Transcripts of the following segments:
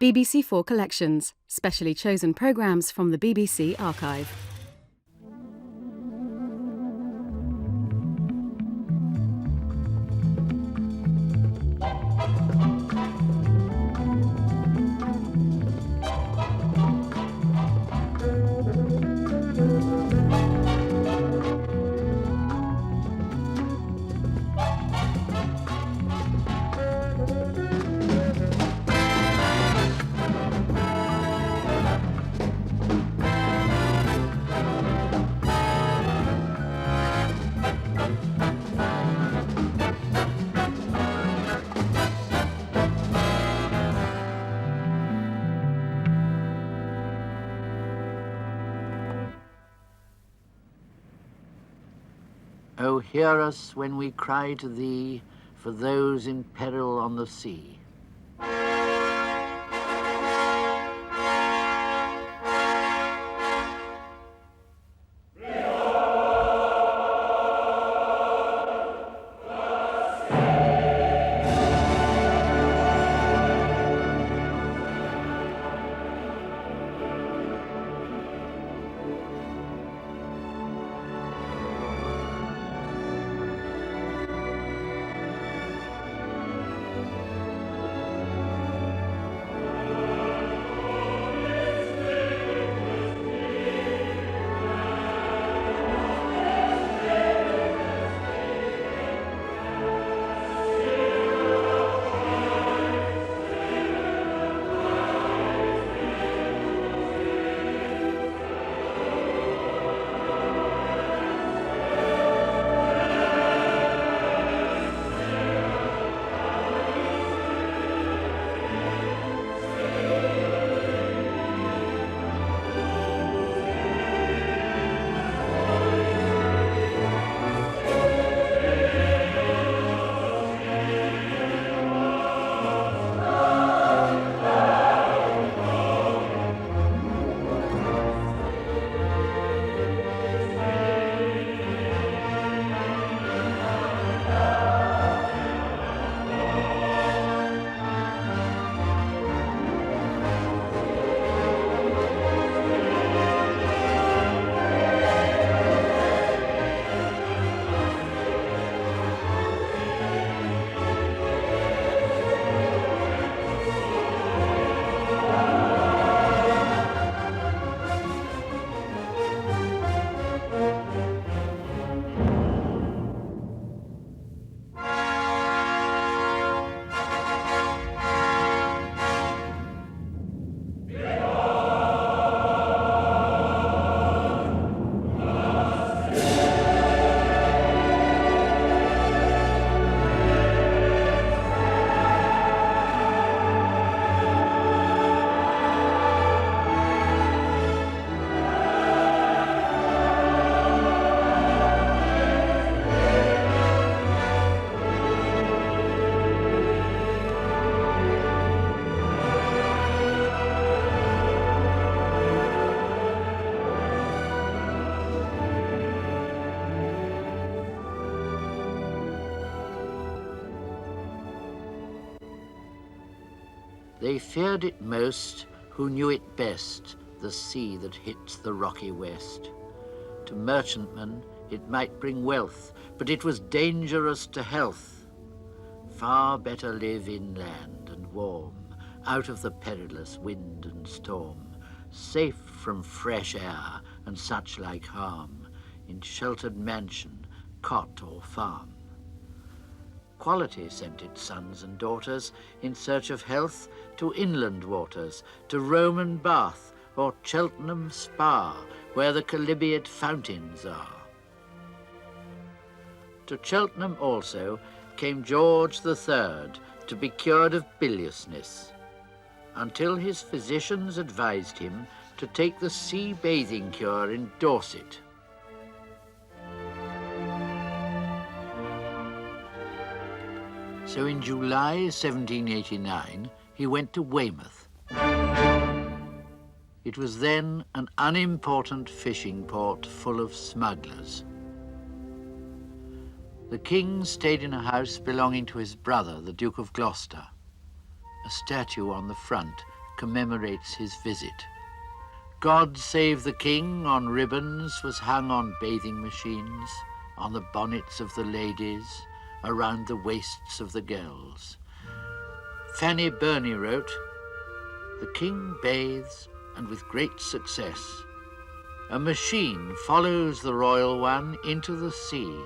BBC4 Collections, specially chosen programmes from the BBC archive. O hear us when we cry to thee for those in peril on the sea. They feared it most who knew it best, the sea that hits the rocky west. To merchantmen it might bring wealth, but it was dangerous to health. Far better live inland and warm, out of the perilous wind and storm, safe from fresh air and such like harm, in sheltered mansion, cot or farm. Quality sent its sons and daughters in search of health to inland waters, to Roman Bath or Cheltenham Spa, where the chalybeate fountains are. To Cheltenham also came George III to be cured of biliousness, until his physicians advised him to take the sea bathing cure in Dorset. So in July 1789, he went to Weymouth. It was then an unimportant fishing port full of smugglers. The king stayed in a house belonging to his brother, the Duke of Gloucester. A statue on the front commemorates his visit. God Save the King on ribbons was hung on bathing machines, on the bonnets of the ladies, around the waists of the girls. Fanny Burney wrote, "The king bathes, and with great success. A machine follows the royal one into the sea,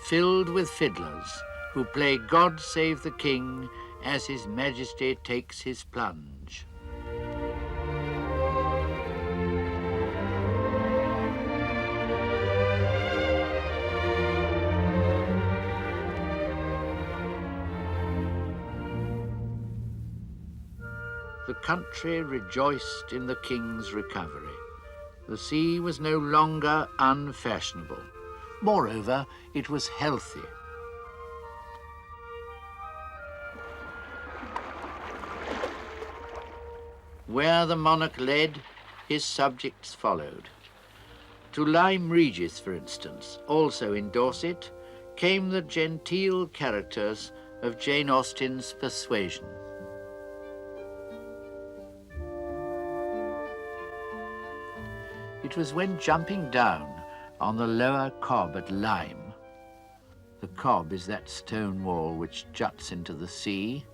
filled with fiddlers, who play God Save the King as his majesty takes his plunge." The country rejoiced in the king's recovery. The sea was no longer unfashionable. Moreover, it was healthy. Where the monarch led, his subjects followed. To Lyme Regis, for instance, also in Dorset, came the genteel characters of Jane Austen's Persuasion. It was when jumping down on the lower Cobb at Lyme. The Cobb is that stone wall which juts into the sea,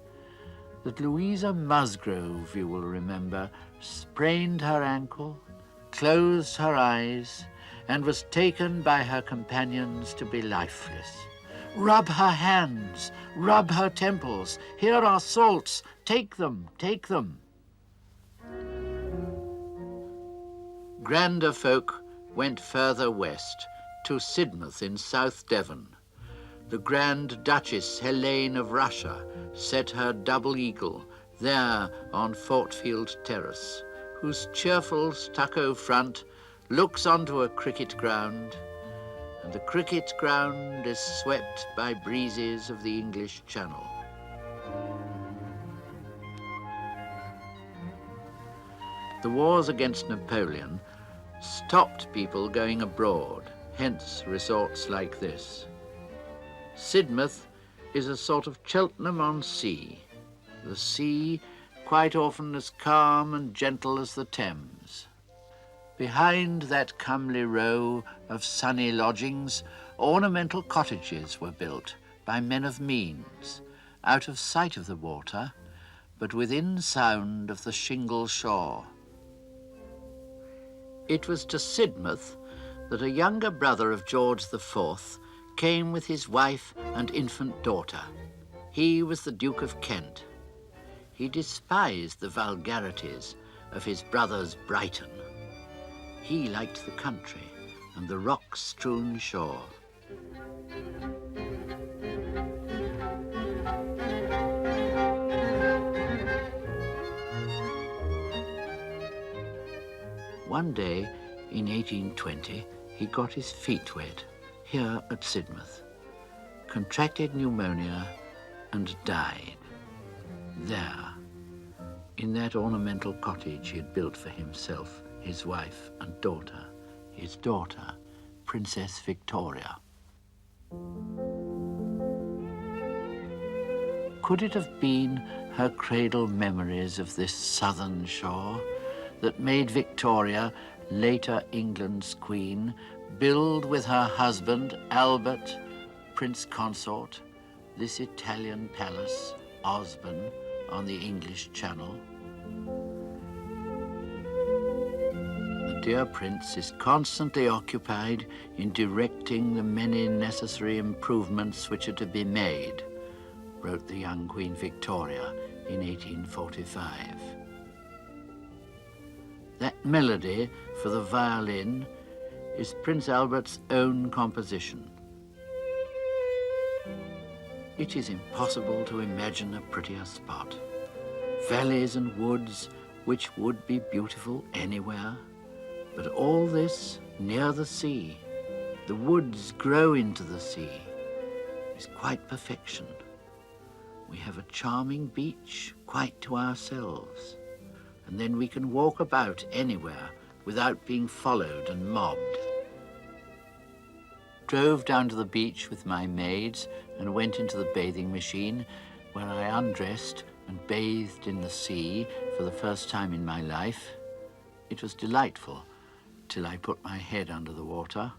that Louisa Musgrove, you will remember, sprained her ankle, closed her eyes, and was taken by her companions to be lifeless. "Rub her hands, rub her temples, here are salts, take them, take them." Grander folk went further west, to Sidmouth in South Devon. The Grand Duchess Helene of Russia set her double eagle there on Fortfield Terrace, whose cheerful stucco front looks onto a cricket ground, and the cricket ground is swept by breezes of the English Channel. The wars against Napoleon stopped people going abroad, hence resorts like this. Sidmouth is a sort of Cheltenham-on-Sea, the sea quite often as calm and gentle as the Thames. Behind that comely row of sunny lodgings, ornamental cottages were built by men of means, out of sight of the water, but within sound of the shingle shore. It was to Sidmouth that a younger brother of George IV came with his wife and infant daughter. He was the Duke of Kent. He despised the vulgarities of his brother's Brighton. He liked the country and the rock-strewn shore. One day in 1820, he got his feet wet here at Sidmouth, contracted pneumonia and died there, in that ornamental cottage he had built for himself, his wife and daughter, his daughter, Princess Victoria. Could it have been her cradle memories of this southern shore that made Victoria, later England's queen, build with her husband, Albert, Prince Consort, this Italian palace, Osborne, on the English Channel? The dear prince is constantly occupied in directing the many necessary improvements which are to be made, wrote the young Queen Victoria in 1845. That melody for the violin is Prince Albert's own composition. It is impossible to imagine a prettier spot. Valleys and woods which would be beautiful anywhere, but all this near the sea. The woods grow into the sea. Is quite perfection. We have a charming beach quite to ourselves, and then we can walk about anywhere without being followed and mobbed. Drove down to the beach with my maids and went into the bathing machine, where I undressed and bathed in the sea for the first time in my life. It was delightful till I put my head under the water.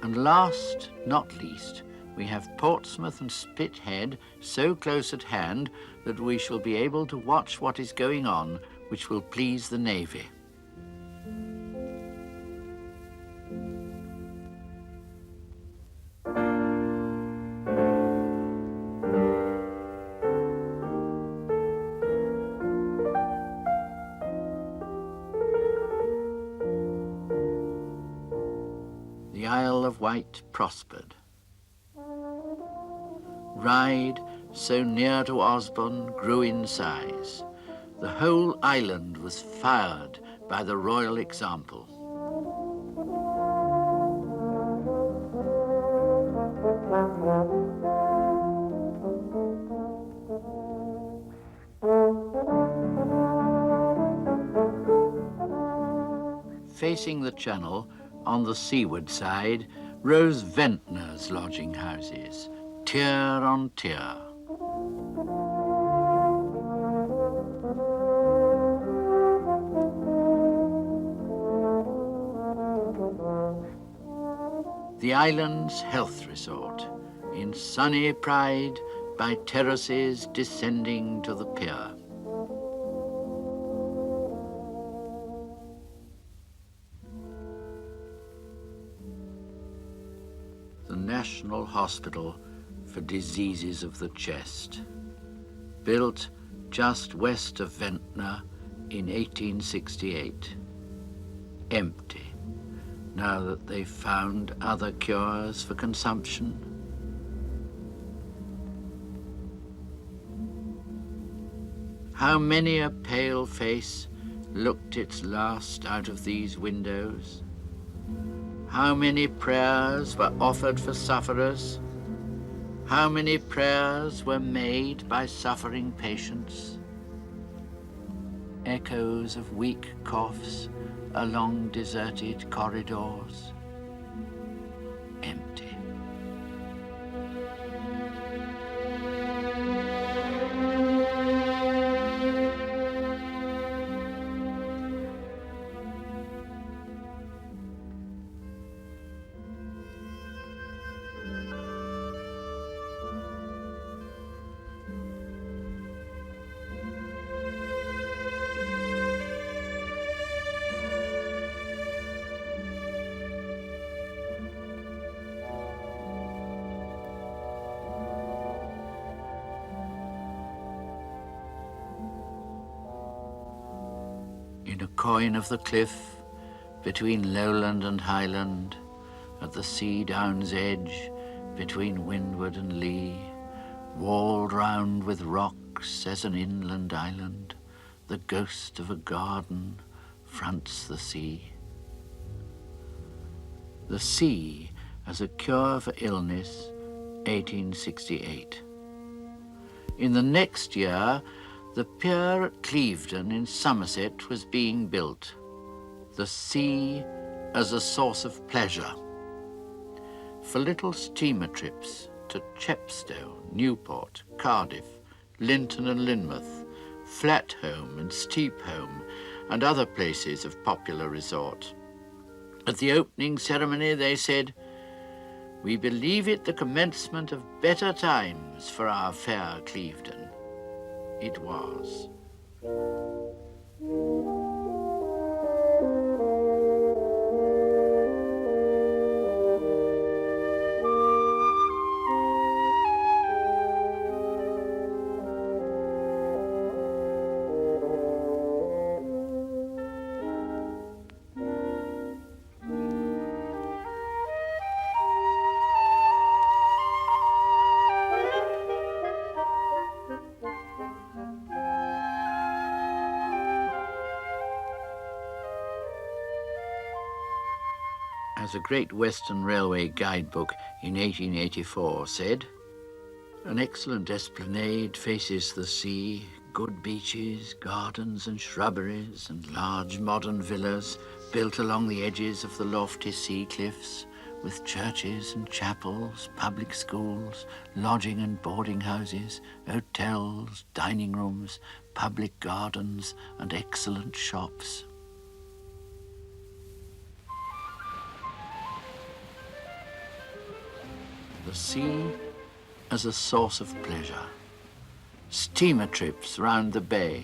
And last, not least, we have Portsmouth and Spithead so close at hand that we shall be able to watch what is going on, which will please the Navy. The Isle of Wight prospered. Ryde, so near to Osborne, grew in size. The whole island was fired by the royal example. Facing the channel, on the seaward side, rose vintners' lodging houses, tier on tier. The island's health resort, in sunny pride, by terraces descending to the pier. The National Hospital for Diseases of the Chest, built just west of Ventnor in 1868. Empty, now that they've found other cures for consumption. How many a pale face looked its last out of these windows? How many prayers were offered for sufferers? How many prayers were made by suffering patients? Echoes of weak coughs along deserted corridors. Empty. In a coign of the cliff, between lowland and highland, at the sea down's edge, between windward and lee, walled round with rocks as an inland island, the ghost of a garden fronts the sea. The Sea as a Cure for Illness, 1868. In the next year, the pier at Clevedon in Somerset was being built. The sea as a source of pleasure. For little steamer trips to Chepstow, Newport, Cardiff, Linton and Lynmouth, Flatholme and Steepholme, and other places of popular resort. At the opening ceremony they said, "We believe it the commencement of better times for our fair Clevedon." It was. As a Great Western Railway guidebook in 1884 said, "An excellent esplanade faces the sea, good beaches, gardens and shrubberies, and large modern villas built along the edges of the lofty sea cliffs, with churches and chapels, public schools, lodging and boarding houses, hotels, dining rooms, public gardens, and excellent shops. The sea as a source of pleasure. Steamer trips round the bay.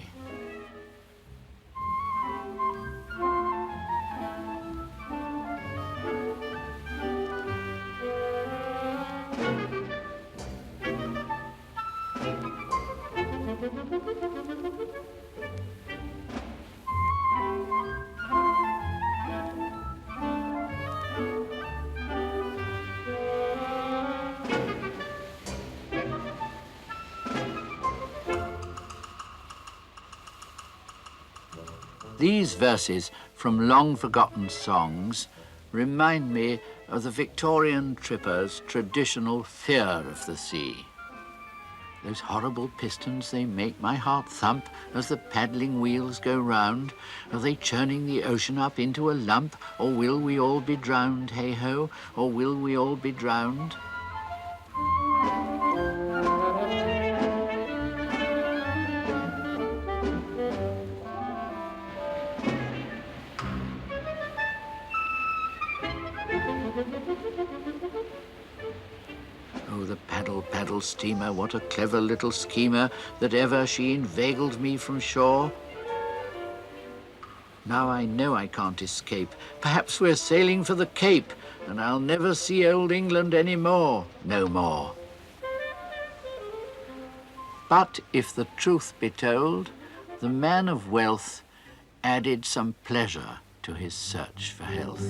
These verses from long-forgotten songs remind me of the Victorian tripper's traditional fear of the sea. Those horrible pistons, they make my heart thump as the paddling wheels go round. Are they churning the ocean up into a lump? Or will we all be drowned, hey-ho? Or will we all be drowned? Oh, the paddle, paddle steamer, what a clever little schemer, that ever she inveigled me from shore. Now I know I can't escape. Perhaps we're sailing for the Cape, and I'll never see old England any more. No more. But if the truth be told, the man of wealth added some pleasure to his search for health.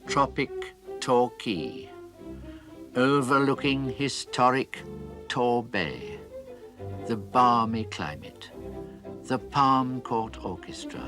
Tropic Torquay, overlooking historic Tor Bay, the balmy climate, the Palm Court Orchestra.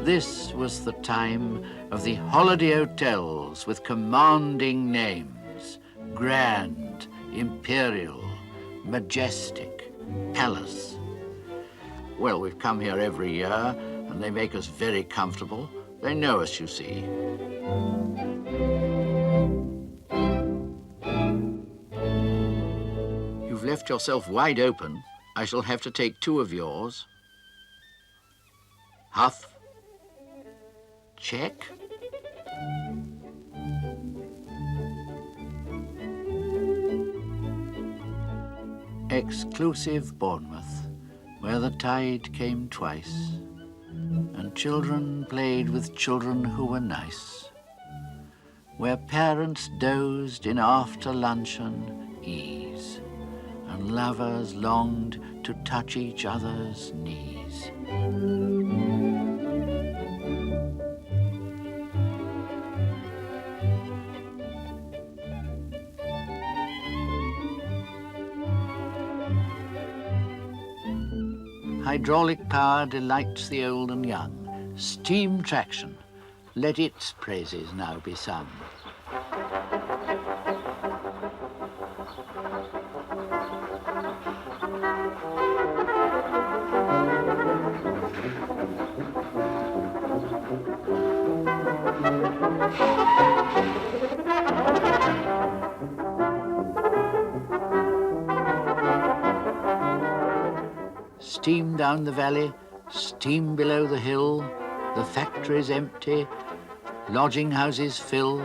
This was the time of the holiday hotels with commanding names: Grand, Imperial, Majestic, Palace. Well, we've come here every year, and they make us very comfortable. They know us, you see. You've left yourself wide open. I shall have to take two of yours. Huff. Check. Exclusive Bournemouth, where the tide came twice, and children played with children who were nice, where parents dozed in after-luncheon ease, and lovers longed to touch each other's knees. Hydraulic power delights the old and young. Steam traction, let its praises now be sung. Steam down the valley, steam below the hill, the factories empty, lodging houses fill.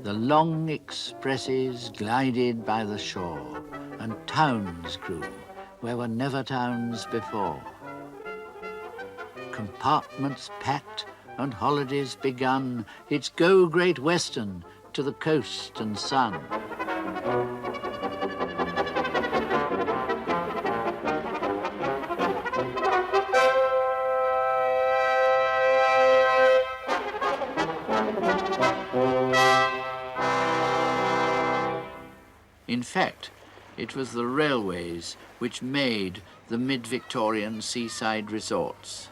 The long expresses glided by the shore, and towns grew where were never towns before. compartments packed and holidays begun. It's go Great Western to the coast and sun. In fact, it was the railways which made the mid-Victorian seaside resorts.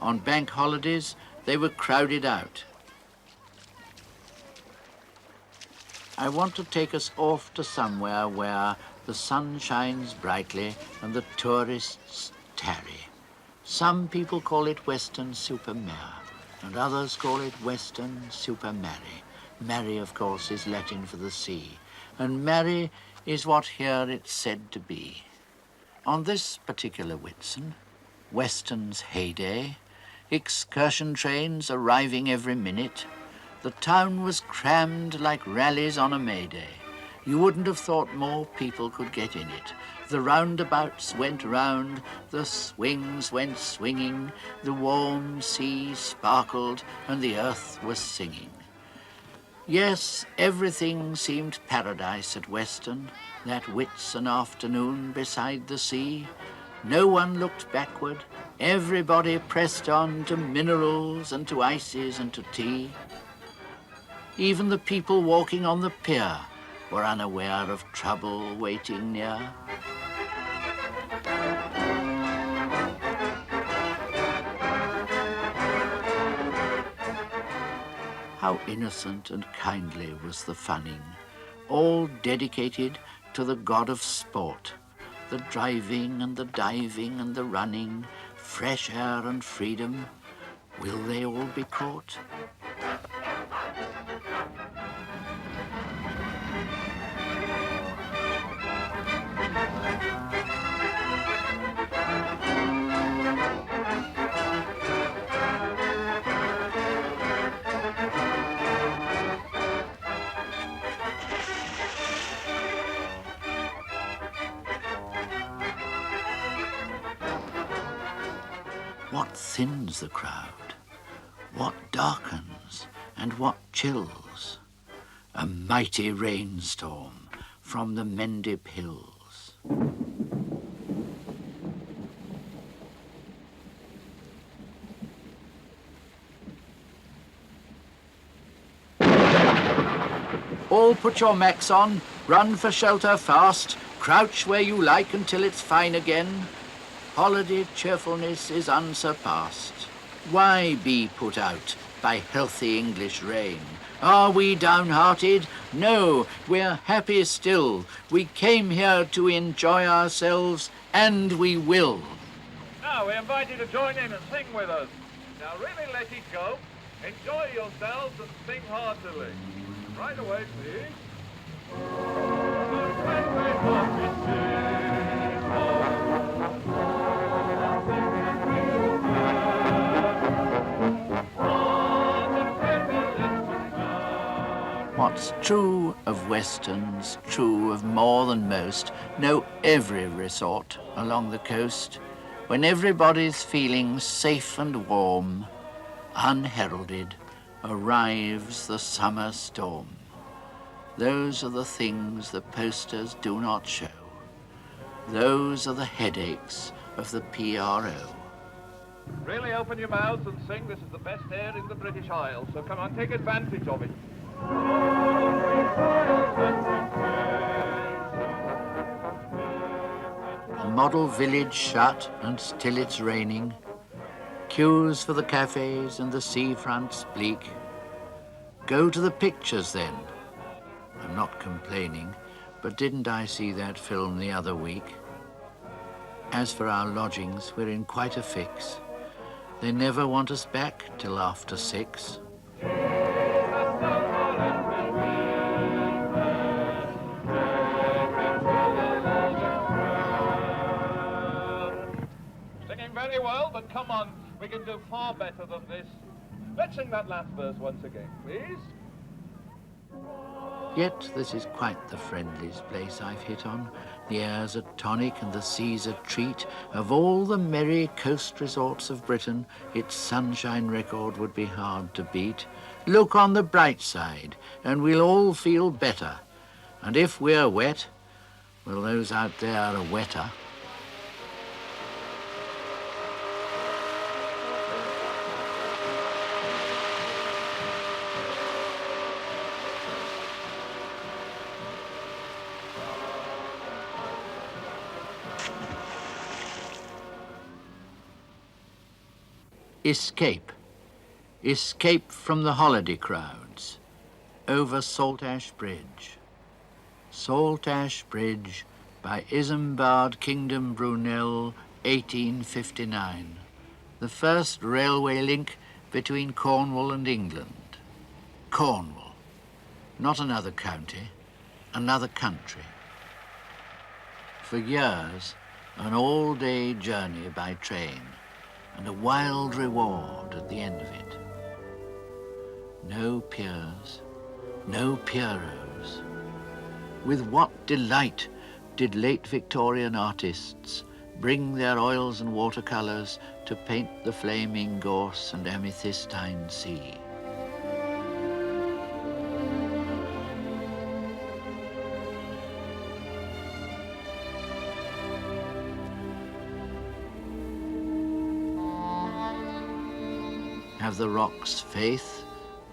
On bank holidays, they were crowded out. I want to take us off to somewhere where the sun shines brightly and the tourists tarry. Some people call it Weston-super-Mare, and others call it Weston-super-Mare. Mare, of course, is Latin for the sea, and Mare is what here it's said to be. On this particular Whitsun, Weston's heyday, excursion trains arriving every minute, the town was crammed like rallies on a May Day. You wouldn't have thought more people could get in it. The roundabouts went round, the swings went swinging, the warm sea sparkled, and the earth was singing. Yes, everything seemed paradise at Weston, that Whitsun afternoon beside the sea. No one looked backward. Everybody pressed on to minerals and to ices and to tea. Even the people walking on the pier were unaware of trouble waiting near. How innocent and kindly was the funning, all dedicated to the god of sport. The driving and the diving and the running, fresh air and freedom, will they all be caught? What thins the crowd? What darkens and what chills? A mighty rainstorm from the Mendip Hills. All put your macs on, run for shelter fast, crouch where you like until it's fine again. Holiday cheerfulness is unsurpassed. Why be put out by healthy English rain? Are we downhearted? No, we're happy still. We came here to enjoy ourselves, and we will. Now, we invite you to join in and sing with us. Now, really let it go. Enjoy yourselves and sing heartily. Right away, please. What's true of Weston's true of more than most, know every resort along the coast. When everybody's feeling safe and warm, unheralded, arrives the summer storm. Those are the things the posters do not show. Those are the headaches of the PRO. Really open your mouths and sing. This is the best air in the British Isles, so come on, take advantage of it. A model village shut and still it's raining. Queues for the cafes and the seafronts bleak. Go to the pictures then. I'm not complaining, but didn't I see that film the other week? As for our lodgings, we're in quite a fix. They never want us back till after 6. Singing very well, but come on, we can do far better than this. Let's sing that last verse once again, please. Yet this is quite the friendliest place I've hit on. The air's a tonic and the sea's a treat. Of all the merry coast resorts of Britain, its sunshine record would be hard to beat. Look on the bright side, and we'll all feel better. And if we're wet, well, those out there are wetter. Escape. Escape from the holiday crowds. Over Salt Ash Bridge. Salt Ash Bridge by Isambard Kingdom Brunel, 1859. The first railway link between Cornwall and England. Cornwall. Not another county, another country. For years, an all-day journey by train, and a wild reward at the end of it. No piers, no pierrots. With what delight did late Victorian artists bring their oils and watercolors to paint the flaming gorse and amethystine sea. Have the rocks faith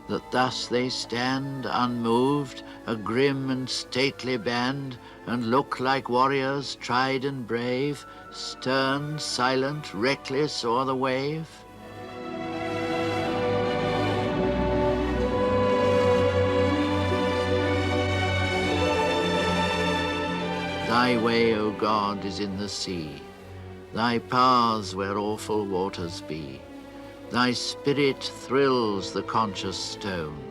that thus they stand unmoved, a grim and stately band, and look like warriors tried and brave, stern, silent, reckless o'er the wave? Thy way, O God, is in the sea, thy paths where awful waters be. Thy spirit thrills the conscious stone.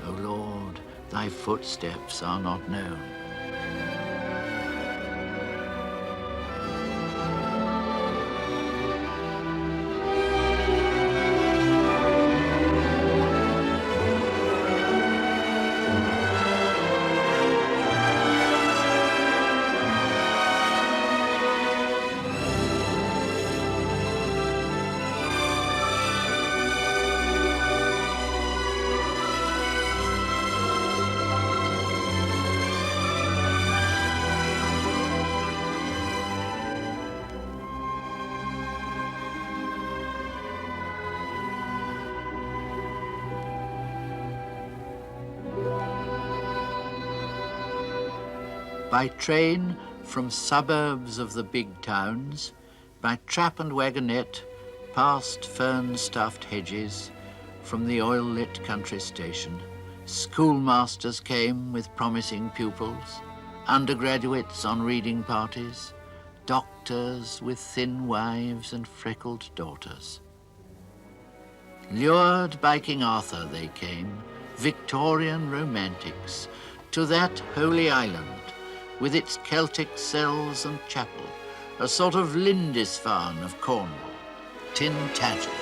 O Lord, thy footsteps are not known. By train from suburbs of the big towns, by trap and wagonette, past fern-stuffed hedges, from the oil-lit country station, schoolmasters came with promising pupils, undergraduates on reading parties, doctors with thin wives and freckled daughters. Lured by King Arthur they came, Victorian romantics, to that holy island, with its Celtic cells and chapel, a sort of Lindisfarne of Cornwall, Tintagel.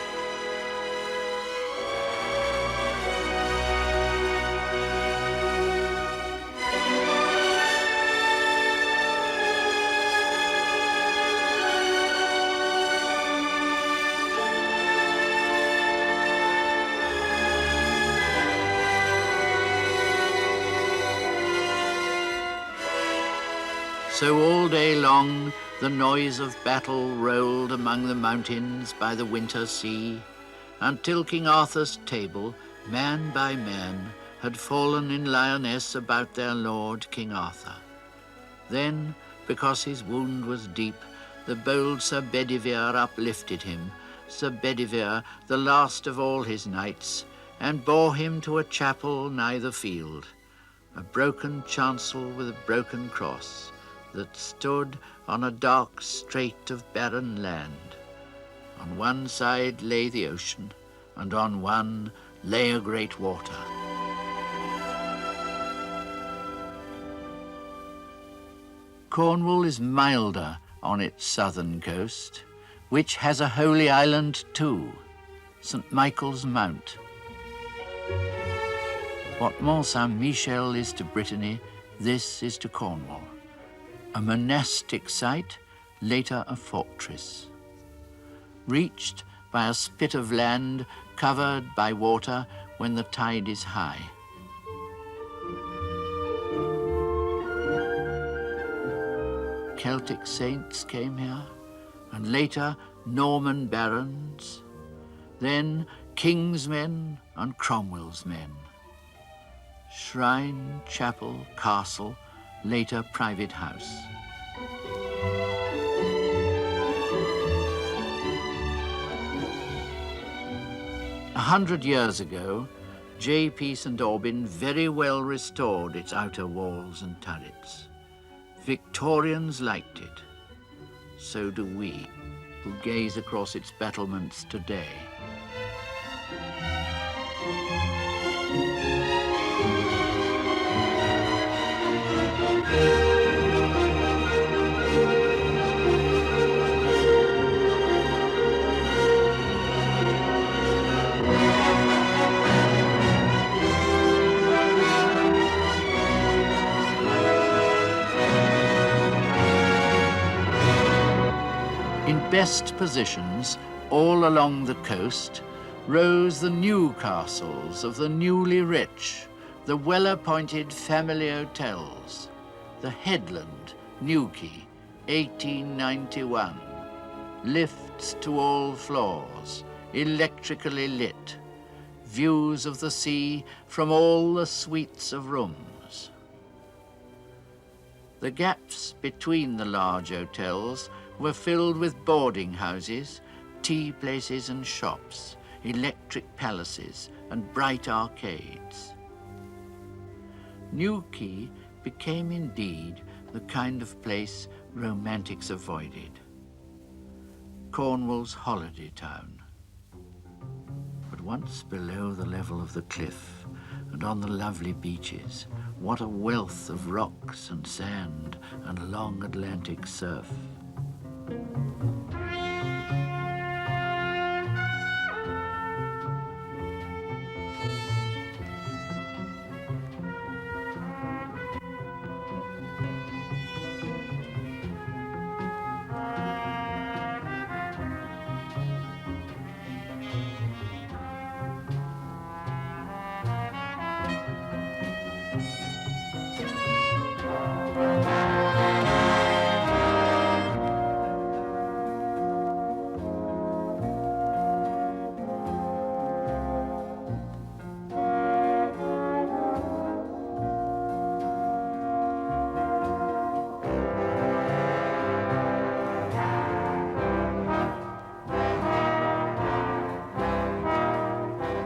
So all day long the noise of battle rolled among the mountains by the winter sea, until King Arthur's table, man by man, had fallen in lioness about their lord King Arthur. Then, because his wound was deep, the bold Sir Bedivere uplifted him, Sir Bedivere, the last of all his knights, and bore him to a chapel nigh the field, a broken chancel with a broken cross, that stood on a dark strait of barren land. On one side lay the ocean, and on one lay a great water. Cornwall is milder on its southern coast, which has a holy island too, St. Michael's Mount. What Mont Saint-Michel is to Brittany, this is to Cornwall. A monastic site, later a fortress. Reached by a spit of land covered by water when the tide is high. Celtic saints came here, and later Norman barons, then King's men and Cromwell's men. Shrine, chapel, castle, later private house. A 100 years ago, J.P. St. Aubin very well restored its outer walls and turrets. Victorians liked it. So do we, who gaze across its battlements today. In best positions, all along the coast, rose the new castles of the newly rich, the well-appointed family hotels. The Headland, Newquay, 1891. Lifts to all floors, electrically lit. Views of the sea from all the suites of rooms. The gaps between the large hotels were filled with boarding houses, tea places and shops, electric palaces and bright arcades. Newquay became indeed the kind of place romantics avoided. Cornwall's holiday town. But once below the level of the cliff and on the lovely beaches, what a wealth of rocks and sand and long Atlantic surf.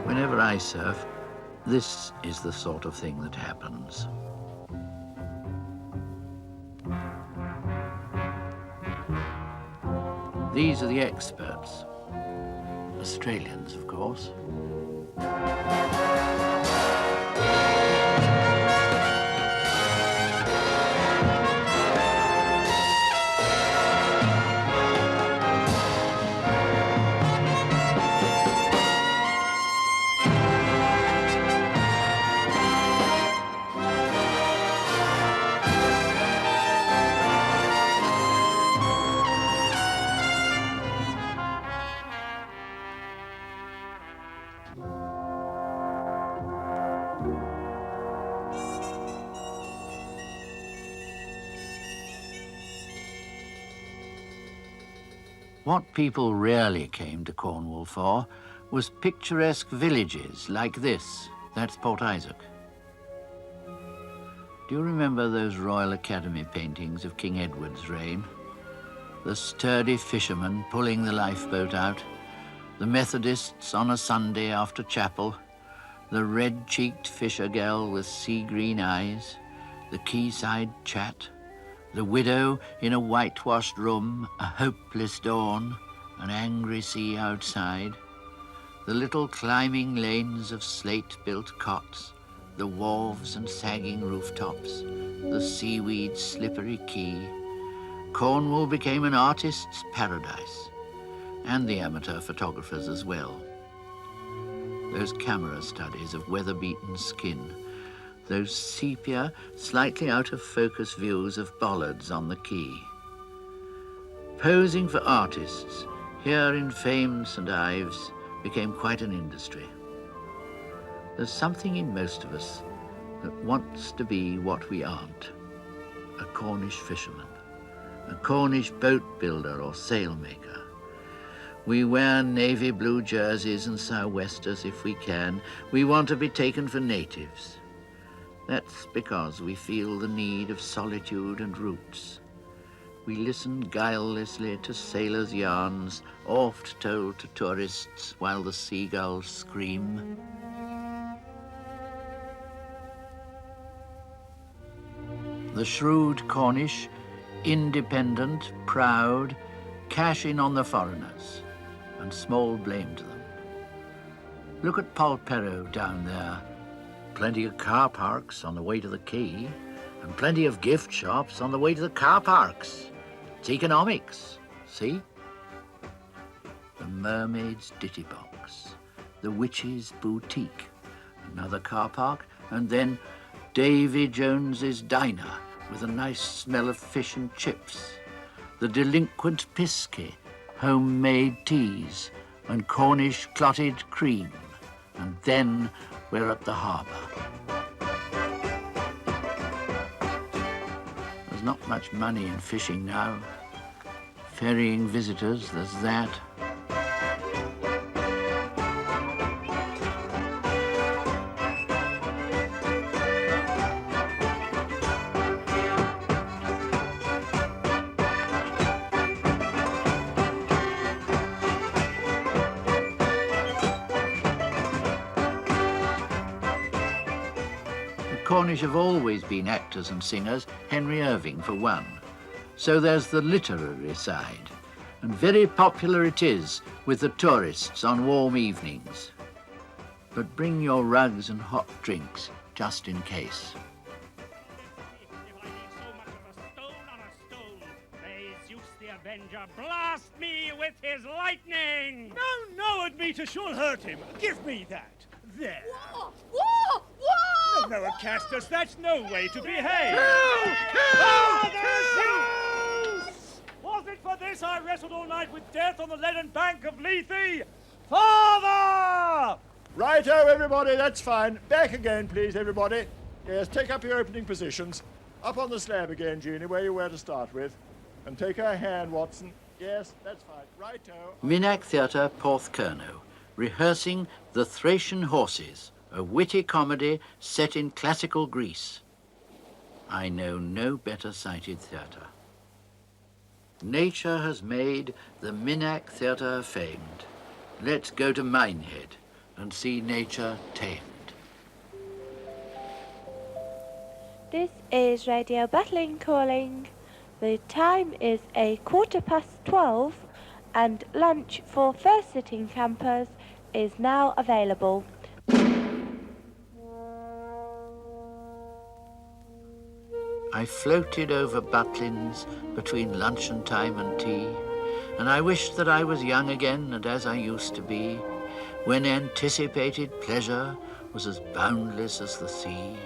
Whenever I surf, this is the sort of thing that happens. These are the experts. Australians, of course. What people rarely came to Cornwall for was picturesque villages like this. That's Port Isaac. Do you remember those Royal Academy paintings of King Edward's reign? The sturdy fishermen pulling the lifeboat out, the Methodists on a Sunday after chapel, the red-cheeked fisher girl with sea-green eyes, the quayside chat, the widow in a whitewashed room, a hopeless dawn, an angry sea outside, the little climbing lanes of slate-built cots, the wharves and sagging rooftops, the seaweed's slippery quay. Cornwall became an artist's paradise, and the amateur photographers as well. those camera studies of weather-beaten skin, those sepia, slightly out of focus views of bollards on the quay. Posing for artists here in famed St. Ives became quite an industry. There's something in most of us that wants to be what we aren't. A Cornish fisherman, a Cornish boat builder or sailmaker. We wear navy blue jerseys and sou'westers if we can. We want to be taken for natives. That's because we feel the need of solitude and roots. We listen guilelessly to sailors' yarns, oft told to tourists while the seagulls scream. The shrewd Cornish, independent, proud, cash in on the foreigners, and small blame to them. Look at Polperro down there. Plenty of car parks on the way to the quay, and plenty of gift shops on the way to the car parks. It's economics, see? The Mermaid's Ditty Box, the Witch's Boutique, another car park, and then Davy Jones's Diner with a nice smell of fish and chips, the Delinquent Pisky, homemade teas, and Cornish clotted cream, and then we're at the harbour. There's not much money in fishing now. Ferrying visitors, there's that. Cornish have always been actors and singers, Henry Irving for one. So there's the literary side, and very popular it is with the tourists on warm evenings. But bring your rugs and hot drinks, just in case. If I need so much of a stone on a stone, may Zeus the Avenger blast me with his lightning! No, Admeta, she'll hurt him. Give me that. There. Whoa! Whoa! Whoa! No, Acastus, that's no way to behave. Was it for this I wrestled all night with death on the leaden bank of Lethe? Father! Righto, everybody, that's fine. Back again, please, everybody. Yes, take up your opening positions. Up on the slab again, Jeannie, where you were to start with. And take her hand, Watson. Yes, that's fine. Righto. Minack Theatre, Porthcurno, rehearsing The Thracian Horses, a witty comedy set in classical Greece. I know no better sighted theatre. Nature has made the Minack Theatre famed. Let's go to Minehead and see nature tamed. This is Radio Battling calling. The time is 12:15 and lunch for first sitting campers is now available. I floated over Butlins between luncheon time and tea, and I wished that I was young again and as I used to be, when anticipated pleasure was as boundless as the sea.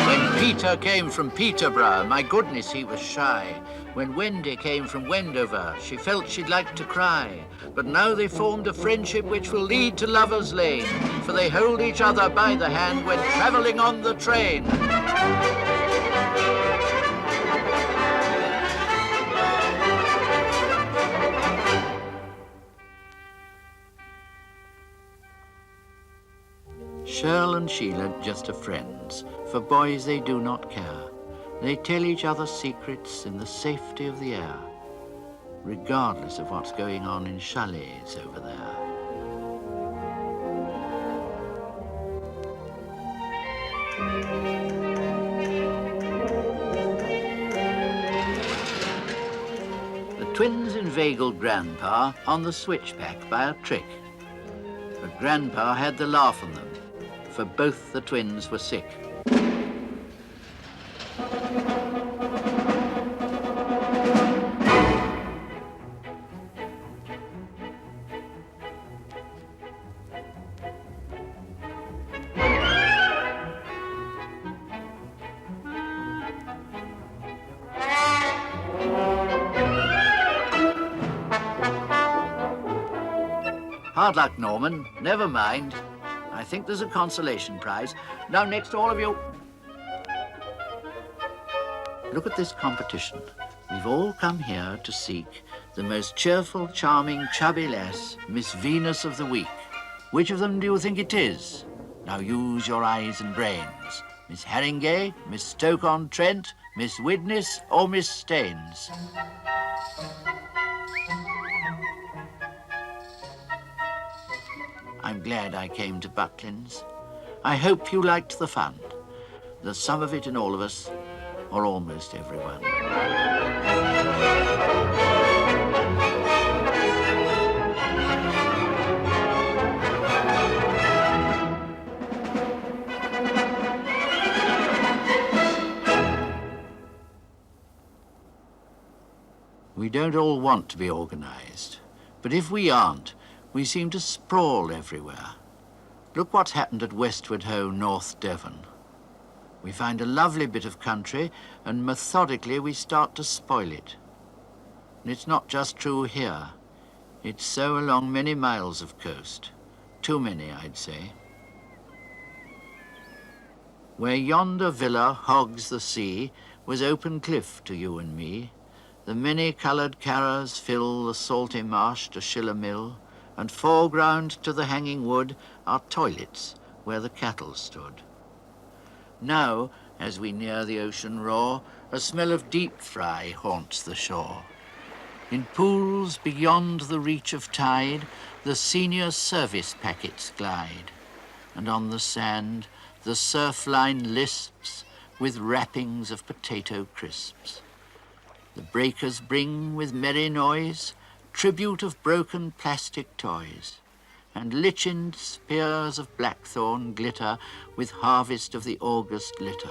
When Peter came from Peterborough, my goodness, he was shy. When Wendy came from Wendover, she felt she'd like to cry. But now they formed a friendship which will lead to Lovers' Lane, for they hold each other by the hand when travelling on the train. Shirl and Sheila just are friends. For boys they do not care. They tell each other secrets in the safety of the air, regardless of what's going on in chalets over there. The twins inveigled Grandpa on the switchback by a trick. But Grandpa had the laugh on them, for both the twins were sick. Hard luck, Norman. Never mind. I think there's a consolation prize. Now, next, all of you. Look at this competition. We've all come here to seek the most cheerful, charming, chubby lass, Miss Venus of the Week. Which of them do you think it is? Now use your eyes and brains. Miss Haringey, Miss Stoke-on-Trent, Miss Widnes, or Miss Staines? I'm glad I came to Butlins. I hope you liked the fun. There's some of it in all of us, or almost everyone. We don't all want to be organised, but if we aren't, we seem to sprawl everywhere. Look what's happened at Westward Ho, North Devon. We find a lovely bit of country, and methodically we start to spoil it. And it's not just true here. It's so along many miles of coast. Too many, I'd say. Where yonder villa hogs the sea was open cliff to you and me. The many-coloured carras fill the salty marsh to Schiller Mill, and foreground to the hanging wood are toilets where the cattle stood. Now, as we near the ocean roar, a smell of deep fry haunts the shore. In pools beyond the reach of tide, the senior service packets glide, and on the sand the surf line lisps with wrappings of potato crisps. The breakers bring with merry noise tribute of broken plastic toys, and lichened spears of blackthorn glitter with harvest of the August litter.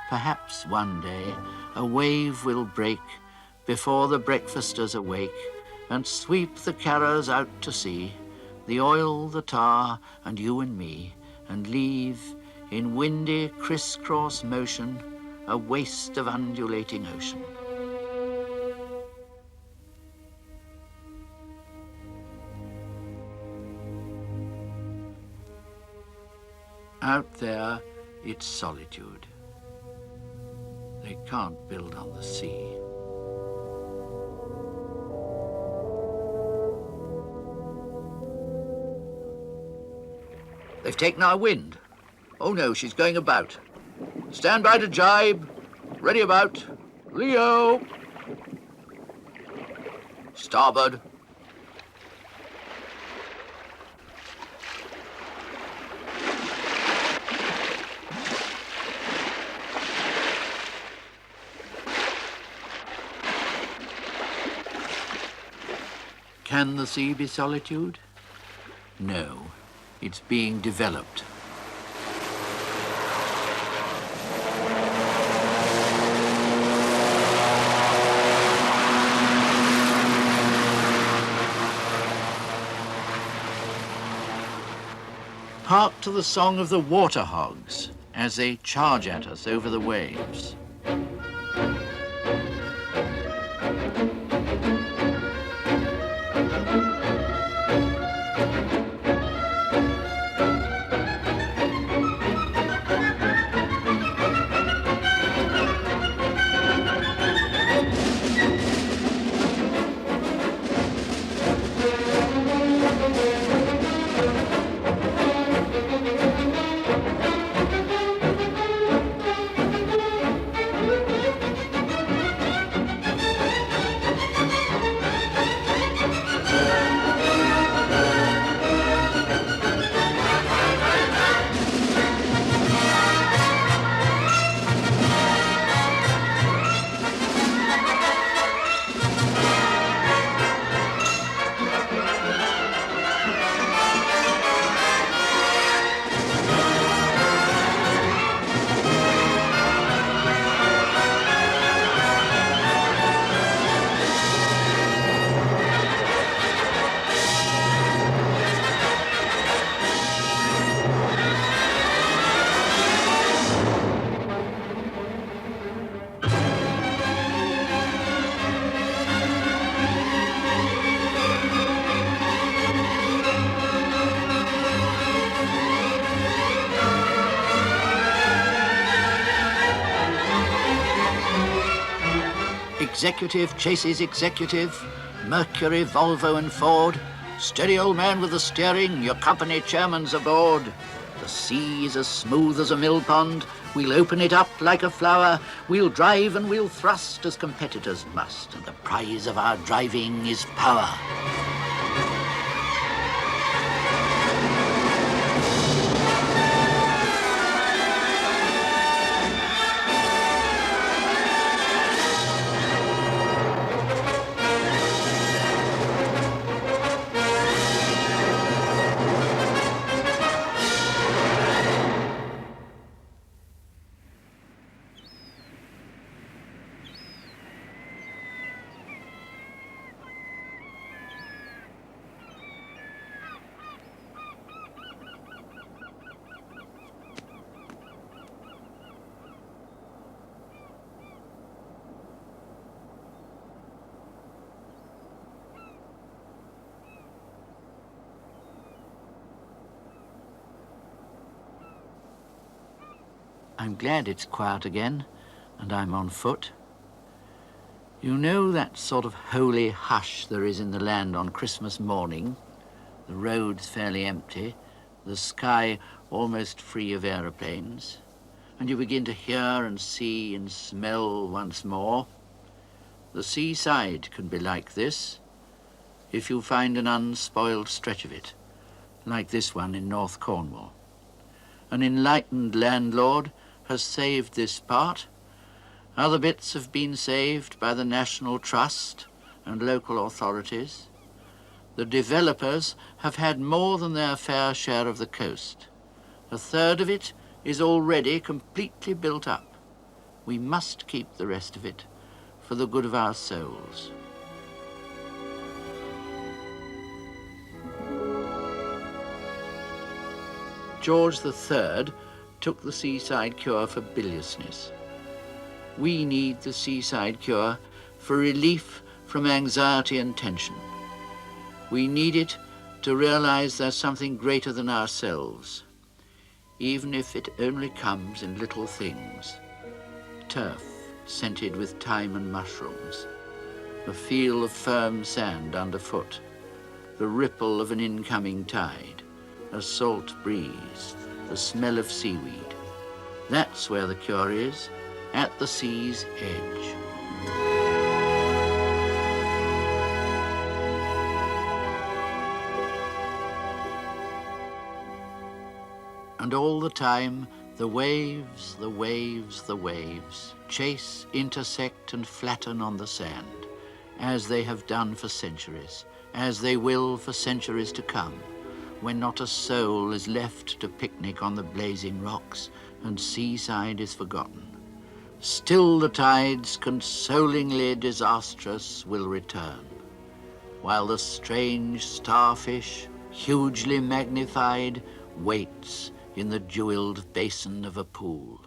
Perhaps one day a wave will break before the breakfasters awake and sweep the carras out to sea, the oil, the tar, and you and me, and leave in windy criss-cross motion a waste of undulating ocean. Out there, it's solitude. They can't build on the sea. They've taken our wind. Oh no, she's going about. Stand by to jibe. Ready about. Leo. Starboard. Can the sea be solitude? No, it's being developed. Hark to the song of the water hogs as they charge at us over the waves. Executive chases executive, Mercury, Volvo and Ford. Steady, old man with the steering, your company chairman's aboard. The sea is as smooth as a mill pond. We'll open it up like a flower. We'll drive and we'll thrust as competitors must. And the prize of our driving is power. I'm glad it's quiet again, and I'm on foot. You know that sort of holy hush there is in the land on Christmas morning? The roads fairly empty, the sky almost free of aeroplanes, and you begin to hear and see and smell once more. The seaside can be like this, if you find an unspoiled stretch of it, like this one in North Cornwall. An enlightened landlord has saved this part. Other bits have been saved by the National Trust and local authorities. The developers have had more than their fair share of the coast. A third of it is already completely built up. We must keep the rest of it for the good of our souls. George III took the seaside cure for biliousness. We need the seaside cure for relief from anxiety and tension. We need it to realize there's something greater than ourselves, even if it only comes in little things. Turf scented with thyme and mushrooms, the feel of firm sand underfoot, the ripple of an incoming tide, a salt breeze, the smell of seaweed. That's where the cure is, at the sea's edge. And all the time, the waves, the waves, the waves chase, intersect and flatten on the sand, as they have done for centuries, as they will for centuries to come, when not a soul is left to picnic on the blazing rocks and seaside is forgotten. Still the tides, consolingly disastrous, will return, while the strange starfish, hugely magnified, waits in the jeweled basin of a pool.